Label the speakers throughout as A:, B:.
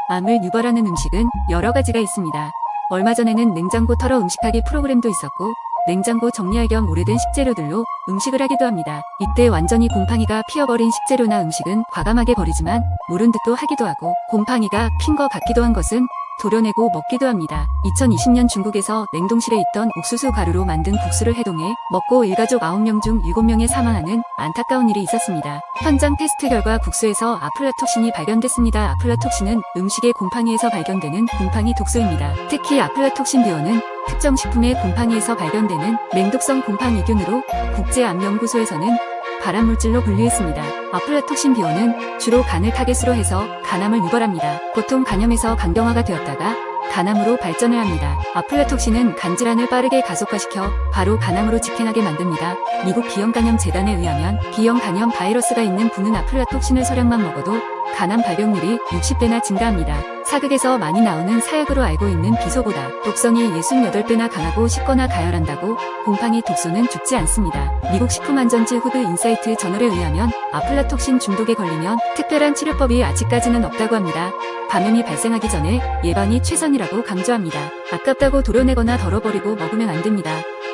A: 암을 유발하는 음식은 여러 가지가 있습니다. 얼마 전에는 냉장고 털어 음식하기 프로그램도 있었고 냉장고 정리할 겸 오래된 식재료들로 음식을 하기도 합니다. 이때 완전히 곰팡이가 피어버린 식재료나 음식은 과감하게 버리지만 모른 듯도 하기도 하고 곰팡이가 핀 것 같기도 한 것은 도려내고 먹기도 합니다. 2020년 중국에서 냉동실에 있던 옥수수 가루로 만든 국수를 해동해 먹고 일가족 9명 중 7명이 사망하는 안타까운 일이 있었습니다. 현장 테스트 결과 국수에서 아플라톡신이 발견됐습니다. 아플라톡신은 음식의 곰팡이에서 발견되는 곰팡이 독소입니다. 특히 아플라톡신 비원은 특정 식품의 곰팡이에서 발견되는 맹독성 곰팡이균으로 국제암연구소에서는 발암물질로 분류했습니다. 아플라톡신 비원은 주로 간을 타겟으로 해서 간암을 유발합니다. 보통 간염에서 간경화가 되었다가 간암으로 발전을 합니다. 아플라톡신은 간질환을 빠르게 가속화시켜 바로 간암으로 직행하게 만듭니다. 미국 비형간염재단에 의하면 비형간염 바이러스가 있는 분은 아플라톡신을 소량만 먹어도 간암 발병률이 60배나 증가합니다. 사극에서 많이 나오는 사약으로 알고 있는 비소보다 독성이 68배나 강하고 식거나 가열한다고 곰팡이 독소는 죽지 않습니다. 미국 식품안전지 후드 인사이트 저널에 의하면 아플라톡신 중독에 걸리면 특별한 치료법이 아직까지는 없다고 합니다. 감염이 발생하기 전에 예방이 최선이라고 강조합니다. 아깝다고 도려내거나 덜어버리고 먹으면 안 됩니다.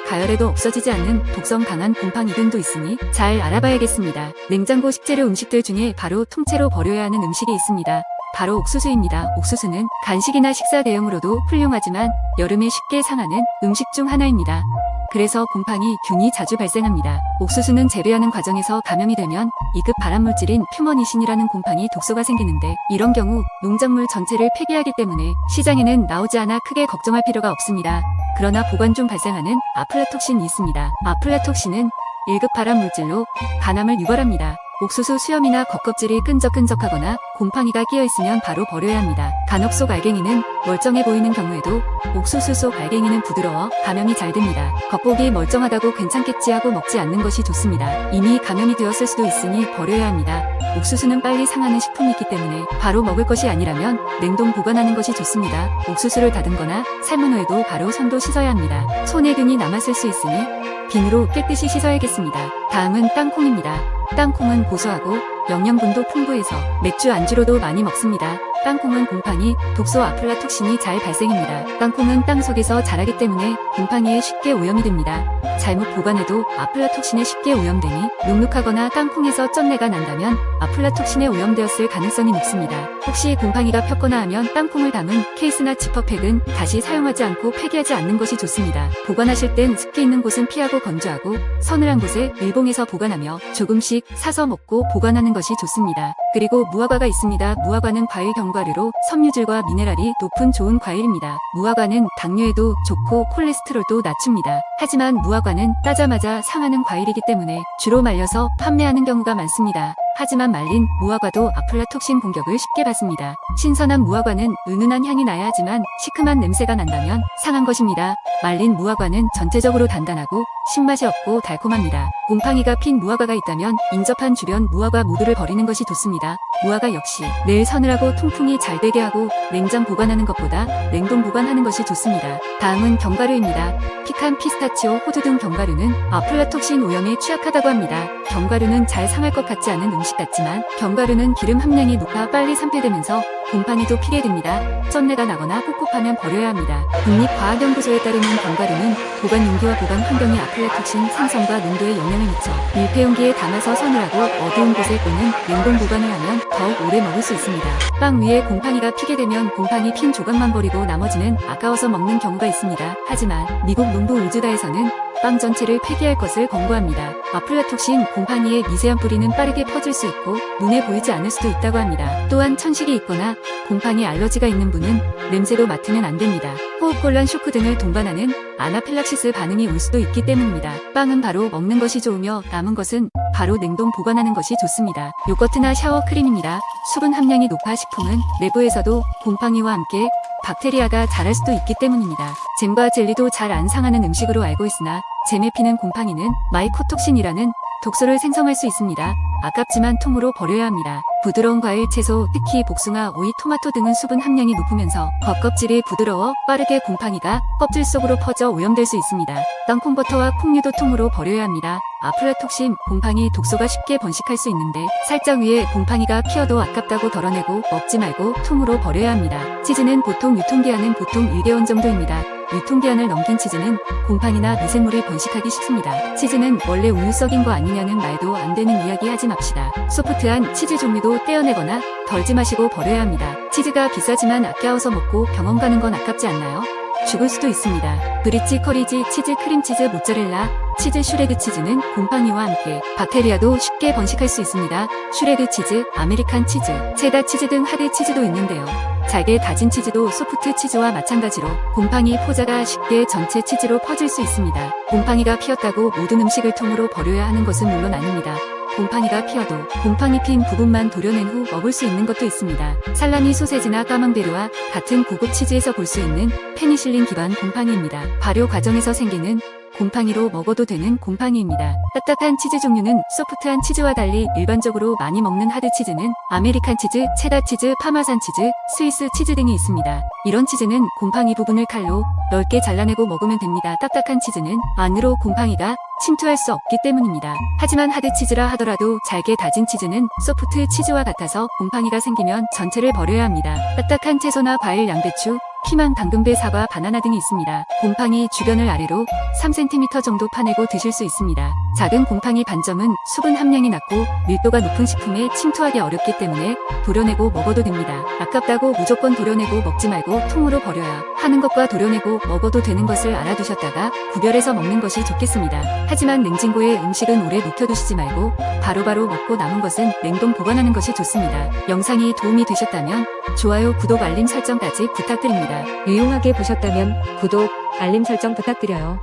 A: 가열해도 없어지지 않는 독성 강한 곰팡이균도 있으니 잘 알아봐야겠습니다. 냉장고 식재료 음식들 중에 바로 통째로 버려야 하는 음식이 있습니다. 바로 옥수수입니다. 옥수수는 간식이나 식사 대용으로도 훌륭하지만 여름에 쉽게 상하는 음식 중 하나입니다. 그래서 곰팡이균이 자주 발생합니다. 옥수수는 재배하는 과정에서 감염이 되면 2급 발암물질인 퓨머니신이라는 곰팡이 독소가 생기는데 이런 경우 농작물 전체를 폐기하기 때문에 시장에는 나오지 않아 크게 걱정할 필요가 없습니다. 그러나 보관 중 발생하는 아플라톡신이 있습니다. 아플라톡신은 1급 발암물질로 간암을 유발합니다. 옥수수 수염이나 겉껍질이 끈적끈적하거나 곰팡이가 끼어있으면 바로 버려야 합니다. 간혹 속 알갱이는 멀쩡해 보이는 경우에도 옥수수 속 알갱이는 부드러워 감염이 잘 됩니다. 겉보기 멀쩡하다고 괜찮겠지 하고 먹지 않는 것이 좋습니다. 이미 감염이 되었을 수도 있으니 버려야 합니다. 옥수수는 빨리 상하는 식품이기 때문에 바로 먹을 것이 아니라면 냉동 보관하는 것이 좋습니다. 옥수수를 다듬거나 삶은 후에도 바로 손도 씻어야 합니다. 손에 균이 남았을 수 있으니 비누로 깨끗이 씻어야겠습니다. 다음은 땅콩입니다. 땅콩은 고소하고 영양분도 풍부해서 맥주 안주로도 많이 먹습니다. 땅콩은 곰팡이, 독소 아플라톡신이 잘 발생합니다. 땅콩은 땅 속에서 자라기 때문에 곰팡이에 쉽게 오염이 됩니다. 잘못 보관해도 아플라톡신에 쉽게 오염되니 눅눅하거나 땅콩에서 쩐내가 난다면 아플라톡신에 오염되었을 가능성이 높습니다. 혹시 곰팡이가 폈거나 하면 땅콩을 담은 케이스나 지퍼팩은 다시 사용하지 않고 폐기하지 않는 것이 좋습니다. 보관하실 땐 습기 있는 곳은 피하고 건조하고 서늘한 곳에 밀봉해서 보관하며 조금씩 사서 먹고 보관하는 것이 좋습니다. 그리고 무화과가 있습니다. 무화과는 과일 견과류로 섬유질과 미네랄이 높은 좋은 과일입니다. 무화과는 당뇨에도 좋고 콜레스테롤도 낮춥니다. 하지만 무화과는 따자마자 상하는 과일이기 때문에 주로 말려서 판매하는 경우가 많습니다. 하지만 말린 무화과도 아플라톡신 공격을 쉽게 받습니다. 신선한 무화과는 은은한 향이 나야 하지만 시큼한 냄새가 난다면 상한 것입니다. 말린 무화과는 전체적으로 단단하고 신맛이 없고 달콤합니다. 곰팡이가 핀 무화과가 있다면 인접한 주변 무화과 모두를 버리는 것이 좋습니다. 무화과 역시 늘 서늘하고 통풍이 잘 되게 하고 냉장 보관하는 것보다 냉동 보관하는 것이 좋습니다. 다음은 견과류입니다. 피칸, 피스타치오, 호두 등 견과류는 아플라톡신 오염에 취약하다고 합니다. 견과류는 잘 상할 것 같지 않은 음식 같지만 견과류는 기름 함량이 높아 빨리 산패되면서 곰팡이도 피게 됩니다. 쩐내가 나거나 꿉꿉하면 버려야 합니다. 국립과학연구소에 따르면 견과류는 보관 용기와 보관 환경이 아플라톡신 생성과 농도에 영향을 미쳐 밀폐용기에 담아서 서늘하고 어두운 곳에 또는 냉동 보관을 하면 더욱 오래 먹을 수 있습니다. 빵 위에 곰팡이가 피게 되면 곰팡이 핀 조각만 버리고 나머지는 아까워서 먹는 경우가 있습니다. 하지만 미국 농부 우즈다에서는 빵 전체를 폐기할 것을 권고합니다. 아플라톡신 곰팡이의 미세한 뿌리는 빠르게 퍼질 수 있고 눈에 보이지 않을 수도 있다고 합니다. 또한 천식이 있거나 곰팡이 알러지가 있는 분은 냄새도 맡으면 안 됩니다. 호흡곤란, 쇼크 등을 동반하는 아나필락시스 반응이 올 수도 있기 때문입니다. 빵은 바로 먹는 것이 좋으며 남은 것은 바로 냉동 보관하는 것이 좋습니다. 요거트나 샤워 크림입니다. 수분 함량이 높아 식품은 내부에서도 곰팡이와 함께 박테리아가 자랄 수도 있기 때문입니다. 잼과 젤리도 잘 안 상하는 음식으로 알고 있으나 잼에 피는 곰팡이는 마이코톡신이라는 독소를 생성할 수 있습니다. 아깝지만 통으로 버려야 합니다. 부드러운 과일, 채소, 특히 복숭아, 오이, 토마토 등은 수분 함량이 높으면서 겉껍질이 부드러워 빠르게 곰팡이가 껍질 속으로 퍼져 오염될 수 있습니다. 땅콩버터와 콩류도 통으로 버려야 합니다. 아플라톡신, 곰팡이, 독소가 쉽게 번식할 수 있는데 살짝 위에 곰팡이가 피어도 아깝다고 덜어내고 먹지 말고 통으로 버려야 합니다. 치즈는 보통 유통기한은 보통 1개월 정도입니다. 유통기한을 넘긴 치즈는 곰팡이나 미생물이 번식하기 쉽습니다. 치즈는 원래 우유 썩인 거 아니냐는 말도 안 되는 이야기 하지 맙시다. 소프트한 치즈 종류도 떼어내거나 덜지 마시고 버려야 합니다. 치즈가 비싸지만 아까워서 먹고 병원 가는 건 아깝지 않나요? 죽을 수도 있습니다. 브리치, 커리지, 치즈, 크림치즈, 모짜렐라, 치즈, 슈레드 치즈는 곰팡이와 함께 박테리아도 쉽게 번식할 수 있습니다. 슈레드 치즈, 아메리칸 치즈, 체다 치즈 등 하드 치즈도 있는데요. 잘게 다진 치즈도 소프트 치즈와 마찬가지로 곰팡이 포자가 쉽게 전체 치즈로 퍼질 수 있습니다. 곰팡이가 피었다고 모든 음식을 통으로 버려야 하는 것은 물론 아닙니다. 곰팡이가 피어도 곰팡이 핀 부분만 도려낸 후 먹을 수 있는 것도 있습니다. 살라미, 소세지나 까망베르와 같은 고급 치즈에서 볼 수 있는 페니실린 기반 곰팡이입니다. 발효 과정에서 생기는 곰팡이로 먹어도 되는 곰팡이입니다. 딱딱한 치즈 종류는 소프트한 치즈와 달리 일반적으로 많이 먹는 하드 치즈는 아메리칸 치즈, 체다 치즈, 파마산 치즈, 스위스 치즈 등이 있습니다. 이런 치즈는 곰팡이 부분을 칼로 넓게 잘라내고 먹으면 됩니다. 딱딱한 치즈는 안으로 곰팡이가 침투할 수 없기 때문입니다. 하지만 하드 치즈라 하더라도 잘게 다진 치즈는 소프트 치즈와 같아서 곰팡이가 생기면 전체를 버려야 합니다. 딱딱한 채소나 과일, 양배추, 피망, 당근배, 사과, 바나나 등이 있습니다. 곰팡이 주변을 아래로 3cm 정도 파내고 드실 수 있습니다. 작은 곰팡이 단점은 수분 함량이 낮고 밀도가 높은 식품에 침투하기 어렵기 때문에 도려내고 먹어도 됩니다. 아깝다고 무조건 도려내고 먹지 말고 통으로 버려야 하는 것과 도려내고 먹어도 되는 것을 알아두셨다가 구별해서 먹는 것이 좋겠습니다. 하지만 냉장고에 음식은 오래 묵혀두시지 말고 바로바로 먹고 남은 것은 냉동 보관하는 것이 좋습니다. 영상이 도움이 되셨다면 좋아요, 구독, 알림 설정까지 부탁드립니다.
B: 유용하게 보셨다면 구독, 알림 설정 부탁드려요.